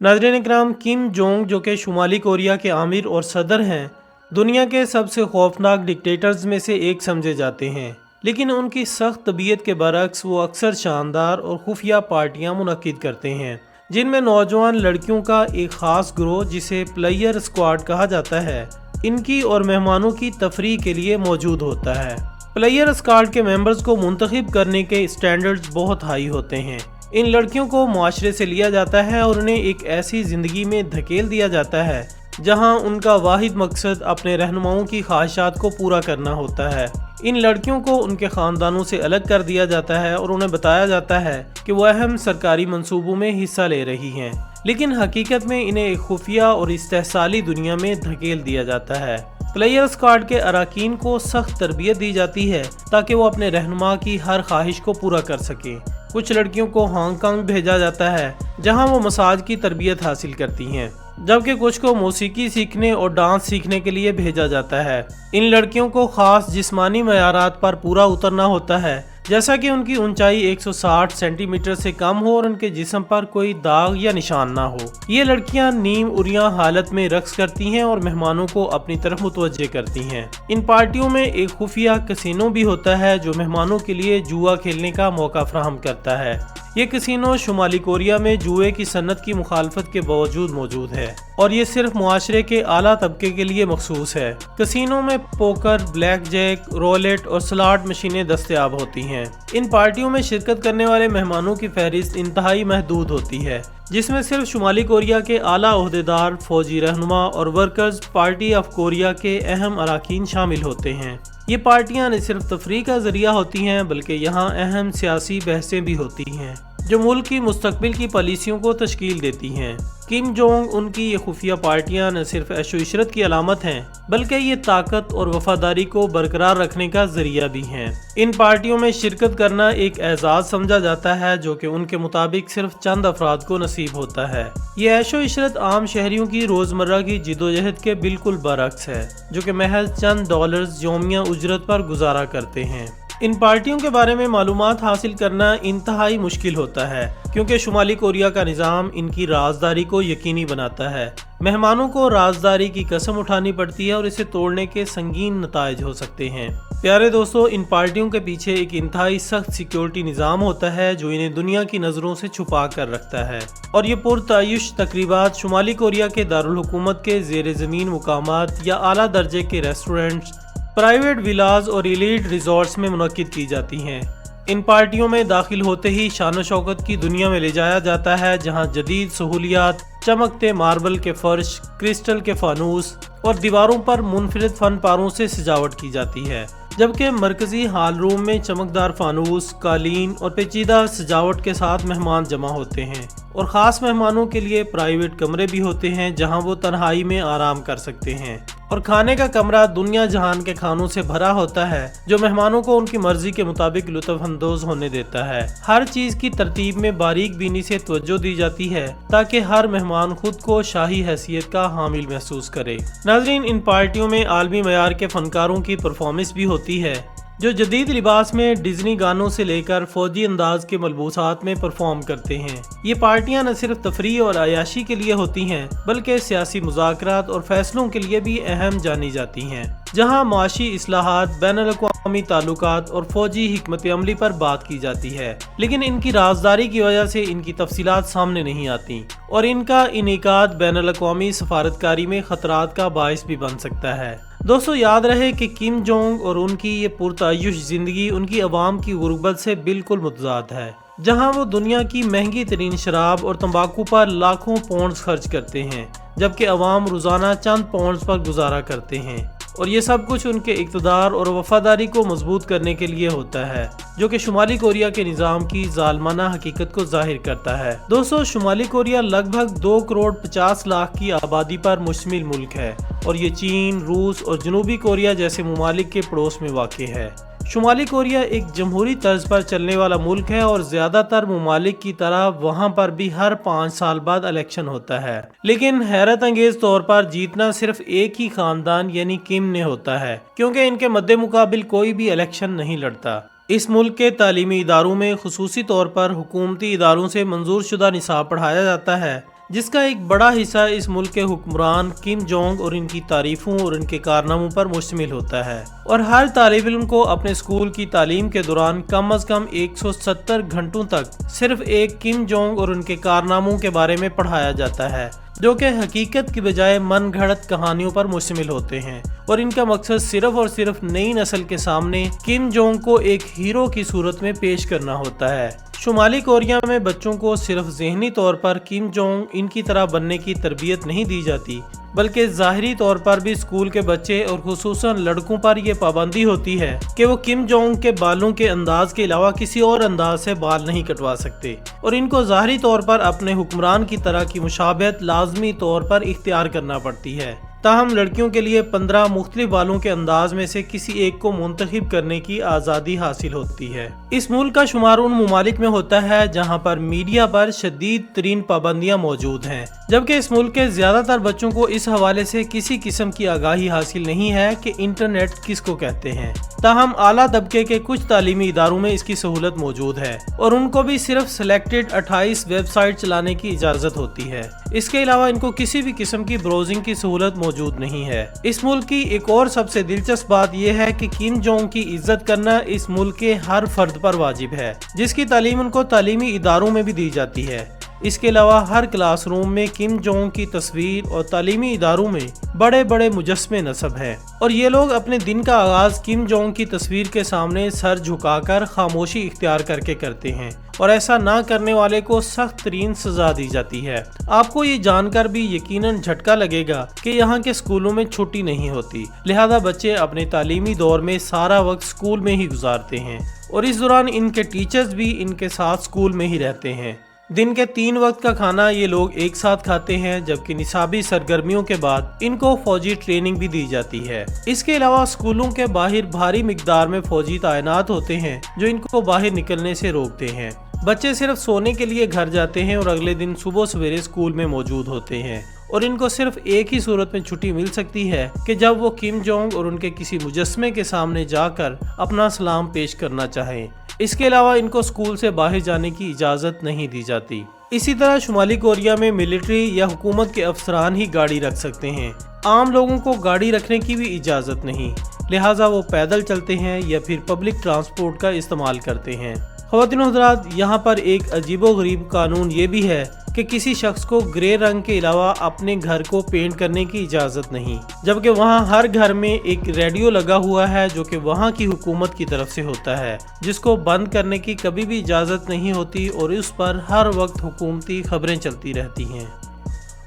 नाज़रीन इकराम, Kim Jong जो कि शुमाली कोरिया के आमिर और सदर हैं, दुनिया के सबसे खौफनाक डिक्टेटर्स में से एक समझे जाते हैं। लेकिन उनकी सख्त तबीयत के बरक्स वो अक्सर शानदार और खुफिया पार्टियां मुनक्किद करते हैं, जिनमें नौजवान लड़कियों का एक ख़ास ग्रोह जिसे प्लेयर स्क्वाड कहा जाता है, इनकी और मेहमानों की तफरीह के लिए मौजूद होता है। प्लेयर स्क्वाड के मेंबर्स को मुंतखब करने के स्टैंडर्ड्स बहुत हाई होते हैं। इन लड़कियों को मुआशरे से लिया जाता है और उन्हें एक ऐसी ज़िंदगी में धकेल दिया जाता है जहां उनका वाहिद मकसद अपने रहनुमाओं की ख्वाहिशात को पूरा करना होता है। इन लड़कियों को उनके ख़ानदानों से अलग कर दिया जाता है और उन्हें बताया जाता है कि वो अहम सरकारी मंसूबों में हिस्सा ले रही हैं, लेकिन हकीकत में इन्हें एक खुफिया और इस्तेहसाली दुनिया में धकेल दिया जाता है। प्लेयर स्क्वाड के अराकीन को सख्त तरबियत दी जाती है ताकि वो अपने रहनुमा की हर ख्वाहिश को पूरा कर सकें। कुछ लड़कियों को हांगकांग भेजा जाता है जहां वो मसाज की तरबियत हासिल करती हैं, जबकि कुछ को मौसीकी सीखने और डांस सीखने के लिए भेजा जाता है। इन लड़कियों को खास जिस्मानी मयारात पर पूरा उतरना होता है, जैसा कि उनकी ऊंचाई 160 सेंटीमीटर से कम हो और उनके जिस्म पर कोई दाग या निशान ना हो। ये लड़कियां नीम उरिया हालत में रक्स करती हैं और मेहमानों को अपनी तरफ मुतवज्जे करती हैं। इन पार्टियों में एक खुफिया कसिनो भी होता है जो मेहमानों के लिए जुआ खेलने का मौका फराहम करता है। ये कसिनो शुमाली कोरिया में जुए की सन्नत की मुखालफत के बावजूद मौजूद है और ये सिर्फ मुआशरे के आला तबके के लिए मखसूस है। कसिनो में पोकर, ब्लैक जैक, रोलेट और स्लॉट मशीनें दस्तयाब होती हैं। इन पार्टियों में शिरकत करने वाले मेहमानों की फहरिस्त इंतहाई महदूद होती है, जिसमें सिर्फ शुमाली कोरिया के आला ओहदेदार, फौजी रहनुमा और वर्कर्स पार्टी ऑफ कोरिया के अहम अराकीन शामिल होते हैं। ये पार्टियां न सिर्फ तफरीह का जरिया होती हैं बल्कि यहाँ अहम सियासी बहसें भी होती हैं जो मुल्क की मुस्तकबिल की पॉलिसियों को तश्कील देती हैं। किम जोंग उनकी ये खुफिया पार्टियां न सिर्फ ऐशो इशरत की अलामत हैं बल्कि ये ताकत और वफादारी को बरकरार रखने का जरिया भी हैं। इन पार्टियों में शिरकत करना एक एजाज़ समझा जाता है जो कि उनके मुताबिक सिर्फ चंद अफराद को नसीब होता है। ये ऐशो इशरत आम शहरियों की रोज़मर्रा की जिदोजहद के बिल्कुल बरक्स है, जो कि महज चंद डॉलर्स यौमिया उजरत पर गुजारा करते हैं। इन पार्टियों के बारे में मालूमात हासिल करना इंतहाई मुश्किल होता है क्योंकि शुमाली कोरिया का निज़ाम इनकी राजदारी को यकीनी बनाता है। मेहमानों को राजदारी की कसम उठानी पड़ती है और इसे तोड़ने के संगीन नताइज हो सकते हैं। प्यारे दोस्तों, इन पार्टियों के पीछे एक इंतहाई सख्त सिक्योरिटी निज़ाम होता है जो इन्हें दुनिया की नज़रों से छुपा कर रखता है और ये पुरतायुश तकरीबात शुमाली कोरिया के दारुल हुकूमत के ज़ेर ज़मीन मुकामात या आला दर्जे के रेस्टोरेंट्स, प्राइवेट विलाज और एलीट रिजॉर्ट्स में मुनक्किद की जाती हैं। इन पार्टियों में दाखिल होते ही शान शौकत की दुनिया में ले जाया जाता है जहां जदीद सहूलियात, चमकते मार्बल के फर्श, क्रिस्टल के फानूस और दीवारों पर मुनफरिद फन पारों से सजावट की जाती है, जबकि मरकजी हॉल रूम में चमकदार फानूस, कालीन और पेचीदा सजावट के साथ मेहमान जमा होते हैं और ख़ास मेहमानों के लिए प्राइवेट कमरे भी होते हैं जहां वो तन्हाई में आराम कर सकते हैं। और खाने का कमरा दुनिया जहान के खानों से भरा होता है जो मेहमानों को उनकी मर्जी के मुताबिक लुत्फ अंदोज होने देता है। हर चीज़ की तरतीब में बारीक बीनी से तवज्जो दी जाती है ताकि हर मेहमान खुद को शाही हैसियत का हामिल महसूस करे। नाज़रीन, इन पार्टियों में आलमी मयार के फनकारों की परफॉर्मेंस भी होती है जो जदीद लिबास में डिज्नी गानों से लेकर फौजी अंदाज के मलबूसात में परफॉर्म करते हैं। ये पार्टियां न सिर्फ तफरीह और अयाशी के लिए होती हैं बल्कि सियासी मुज़ाकरात और फैसलों के लिए भी अहम जानी जाती हैं, जहां माशी इस्लाहात, बैनुल-अक़वामी ताल्लुकात और फौजी हिकमत अमली पर बात की जाती है। लेकिन इनकी राजदारी की वजह से इनकी तफसीलात सामने नहीं आती और इनका इनेकाद बैनुल-अक़वामी सफारतकारी में खतरात का बाइस भी बन सकता है। दोस्तों, याद रहे कि किम जोंग और उनकी ये पुरतायुश जिंदगी उनकी अवाम की गुर्बत से बिल्कुल मुतज़ाद है, जहां वो दुनिया की महंगी तरीन शराब और तंबाकू पर लाखों पाउंड्स खर्च करते हैं जबकि अवाम रोजाना चंद पाउंड्स पर गुजारा करते हैं। और ये सब कुछ उनके इक़्तिदार और वफादारी को मजबूत करने के लिए होता है, जो कि शुमाली कोरिया के निज़ाम की जालमाना हकीकत को जाहिर करता है। दोस्तों, शुमाली कोरिया लगभग 2 करोड़ 50 लाख की आबादी पर मुश्तमिल मुल्क है और ये चीन, रूस और जनूबी कोरिया जैसे ममालिक के पड़ोस में वाक़ है। शुमाली कोरिया एक जमहूरी तर्ज पर चलने वाला मुल्क है और ज़्यादातर ममालिक की तरह वहाँ पर भी हर 5 साल बाद इलेक्शन होता है, लेकिन हैरत अंगेज तौर पर जीतना सिर्फ एक ही खानदान यानी किम ने होता है, क्योंकि इनके मद्दे मुकाबिल कोई भी इलेक्शन नहीं लड़ता। इस मुल्क के तालीमी इदारों में खुसूसी तौर पर हुकूमती इदारों से मंजूर शुदा निसाब पढ़ाया जाता है, जिस का एक बड़ा हिस्सा इस मुल्क के हुक्मरान किम जोंग और इनकी तारीफों और इनके कारनामों पर मुश्तमिल होता है। और हर तालिब इल्म को अपने स्कूल की तालीम के दौरान कम अज कम 170 घंटों तक सिर्फ एक किम जोंग और उनके कारनामों के बारे में पढ़ाया जाता है, जो कि हकीकत की बजाय मन घड़त कहानियों पर मुश्तमिल होते हैं। और इनका मकसद सिर्फ और सिर्फ नई नस्ल के सामने किम जोंग को एक हीरो की सूरत में पेश करना होता है। शुमाली कोरिया में बच्चों को सिर्फ ज़हनी तौर पर किम जोंग इनकी तरह बनने की तरबियत नहीं दी जाती, बल्कि ज़ाहिरी तौर पर भी स्कूल के बच्चे और खुसूसन लड़कों पर यह पाबंदी होती है कि वो किम जोंग के बालों के अंदाज के अलावा किसी और अंदाज से बाल नहीं कटवा सकते, और इनको ज़ाहिरी तौर पर अपने हुक्मरान की तरह की मुशाबहत लाजमी तौर पर इख्तियार करना पड़ती है। ताहम लड़कियों के लिए 15 मुख्तलिफ बालों के अंदाज में से किसी एक को मुंतखब करने की आज़ादी हासिल होती है। इस मुल्क का शुमार उन ममालिक में होता है जहाँ पर मीडिया पर शदीद तरीन पाबंदियाँ मौजूद हैं, जबकि इस मुल्क के ज़्यादातर बच्चों को इस हवाले से किसी किस्म की आगाही हासिल नहीं है कि इंटरनेट किसको कहते हैं। ताहम आला तबके के कुछ तालीमी इदारों में इसकी सहूलत मौजूद है और उनको भी सिर्फ सिलेक्टेड 28 वेबसाइट चलाने की इजाज़त होती है। इसके अलावा इनको किसी भी किस्म की ब्राउजिंग की सहूलत मौजूद नहीं है। इस मुल्क की एक और सबसे दिलचस्प बात यह है कि किम जोंग की इज्जत करना इस मुल्क के हर फर्द पर वाजिब है, जिसकी तालीम उनको तालीमी इदारों में भी दी जाती है। इसके अलावा हर क्लासरूम में किम जोंग की तस्वीर और तालीमी इदारों में बड़े बड़े मुजस्मे नस्ब हैं, और ये लोग अपने दिन का आगाज किम जोंग की तस्वीर के सामने सर झुकाकर खामोशी इख्तियार करके करते हैं, और ऐसा ना करने वाले को सख्त तरीन सजा दी जाती है। आपको ये जानकर भी यकीनन झटका लगेगा कि यहाँ के स्कूलों में छुट्टी नहीं होती, लिहाजा बच्चे अपने तालीमी दौर में सारा वक्त स्कूल में ही गुजारते हैं, और इस दौरान इनके टीचर्स भी इनके साथ स्कूल में ही रहते हैं। दिन के 3 वक्त का खाना ये लोग एक साथ खाते हैं, जबकि निसाबी सरगर्मियों के बाद इनको फौजी ट्रेनिंग भी दी जाती है। इसके अलावा स्कूलों के बाहर भारी मिकदार में फौजी तैनात होते हैं जो इनको बाहर निकलने से रोकते हैं। बच्चे सिर्फ सोने के लिए घर जाते हैं और अगले दिन सुबह सवेरे स्कूल में मौजूद होते हैं, और इनको सिर्फ एक ही सूरत में छुट्टी मिल सकती है कि जब वो किम जोंग और उनके किसी मुजस्मे के सामने जाकर अपना सलाम पेश करना चाहें। इसके अलावा इनको स्कूल से बाहर जाने की इजाज़त नहीं दी जाती। इसी तरह शुमाली कोरिया में मिलिट्री या हुकूमत के अफसरान ही गाड़ी रख सकते हैं, आम लोगों को गाड़ी रखने की भी इजाज़त नहीं, लिहाजा वो पैदल चलते हैं या फिर पब्लिक ट्रांसपोर्ट का इस्तेमाल करते हैं। ख़वातीन हज़रात, यहाँ पर एक अजीबोगरीब कानून ये भी है कि किसी शख्स को ग्रे रंग के अलावा अपने घर को पेंट करने की इजाज़त नहीं, जबकि वहाँ हर घर में एक रेडियो लगा हुआ है जो कि वहाँ की हुकूमत की तरफ से होता है, जिसको बंद करने की कभी भी इजाज़त नहीं होती, और उस पर हर वक्त हुकूमती खबरें चलती रहती हैं।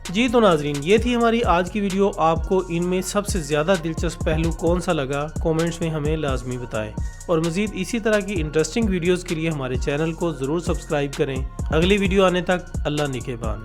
जी तो नाजरीन, ये थी हमारी आज की वीडियो। आपको इनमें सबसे ज़्यादा दिलचस्प पहलू कौन सा लगा, कमेंट्स में हमें लाजमी बताएं, और मज़ीद इसी तरह की इंटरेस्टिंग वीडियोज़ के लिए हमारे चैनल को ज़रूर सब्सक्राइब करें। अगली वीडियो आने तक अल्लाह निगहबान।